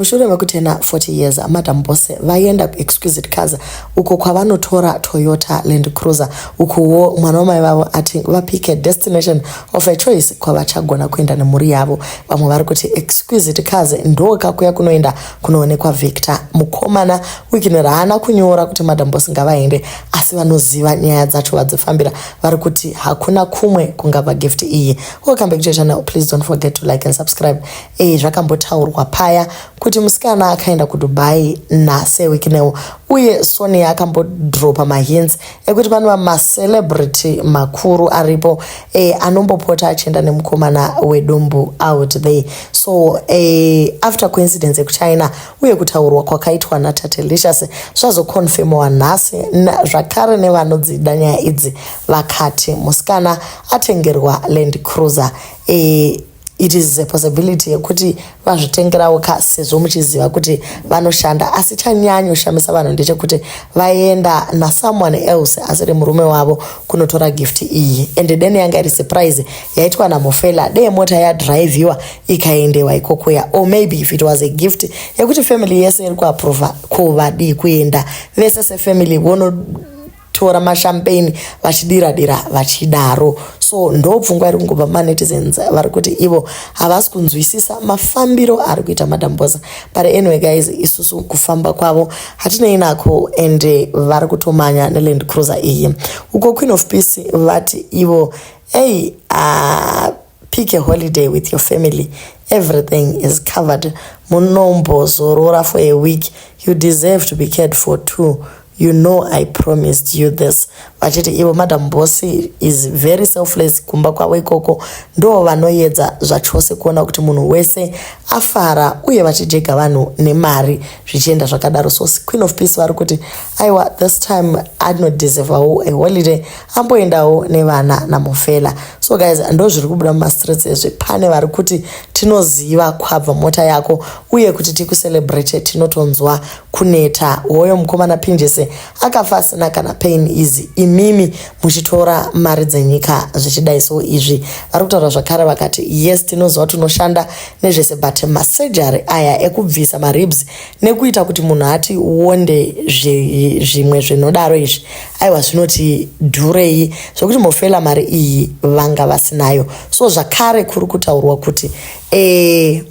mushure mekutena 40 years Madamboss vaenda exquisite cars uko kwavanotora Toyota Land Cruiser ukuwo mwana wamai vavo ati vapike destination of a choice kwavachagona kuenda nemhuri yavo. Vamwe vari kuti exquisite cars ndo kakuya kunoenda kunoonekwa Victor mukomana Wicknel haana kunyora kuti Madamboss ngavaende asi vanoziva nyaya dzacho vadzifambira vari kuti hakuna kumwe kungava gift iyi. Welcome back to the channel. Please don't forget to like and subscribe. Zvakambotaurwa paya kuti musikana akaenda kuDubai naSirWicknel uye Sony akambodropa mahints ekuti pane macelebrity makuru aripo anombopota achienda nemukomana wedumbu out there. So after coincidence ekuChina uye kutaurwa kwakaitwa naTate Licious zvazokonfirmwa nhasi zvakare nevanodzida nyaya idzi vakati musikana atengerwa Land Cruiser. It is a possibility yekuti vazvitengerawo sezvo muchiziva kuti vanoshanda asi chanyanyoshamisa vanhu ndechekuti vaenda nasomeone else asiri murume wavo kunotora gift iyi and then yanga iri surprise yaitwa namufela dei mota yadriviwa ikaendewa ikokuya, or maybe if it was a gift yekuti family yese iri kuapprova kuvadi kuenda vese sefamily tora mashampeni vachidira vachidaro. So ndobvungwa iri kungobva manetizens vari kuti ivo havasi kunzwisisa mafambiro ari kuita Madamboss. But anyway guys, isusu kufamba kwavo hatinei nako ende vari kutomanya neLand Cruiser iyi. Uko Queen of Peace vati ivo pick a holiday with your family, everything is covered. Munombozorora for a week, you deserve to be cared for too. You know I promised you this. Vachiti ivo Madamboss is very selfless. Kumba kwavo ikoko ndo vanoedza zvachose kuona kuti munhu wese afara uye vachijega vanhu nemari zvichienda zvakadaro. So Queen of Peace vari kuti aiwa, this time I don't deserve a holiday, amboendawo nevana namufela. So guys, ndo zviri kubuda mumastreets ezvi. Pane vari kuti tinoziva kwabva mota yako uye kuti tikucelebrate tinotonzwa kuneta. Hoyo mukomana Pinjese akafa asina kana pain easy. Imimi muchitora mari dzenyika zvichidai. So izvi vari kutaura zvakare vakati yes, tinoziva tunoshanda nezvese but masurgery aya ekubvisa maribs nekuita kuti munhu ati uonde zvimwe zvinodaro izvi aiwa zvinoti dhurei zvokuti mufela mari iyi vanga vasinayo. So zvakare kuri kutaurwa kuti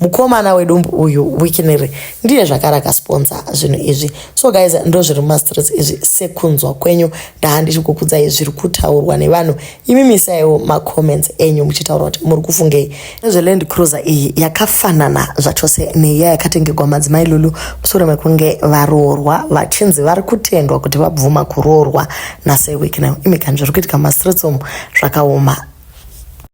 mukomana wedumbu uyu Wicknel ndiye zvakare akasponsor zvinhu izvi. So guys, ndo zviri mumastreets izvi sekunzwa kwenyu ndahandichikukudzai zviri kutaurwa nevanhu. Imimisaiwo macomments enyu muchitaura kuti muri kufungei nezveLand Cruiser iyi yakafanana zvachose neya yakatengerwa madzimai lulu mushure mekunge varoorwa vachinzi vari kutendwa kuti vabvuma kuroorwa naSirWicknel. Imi kanzviri kuitika mumastreets umu zvakaoma.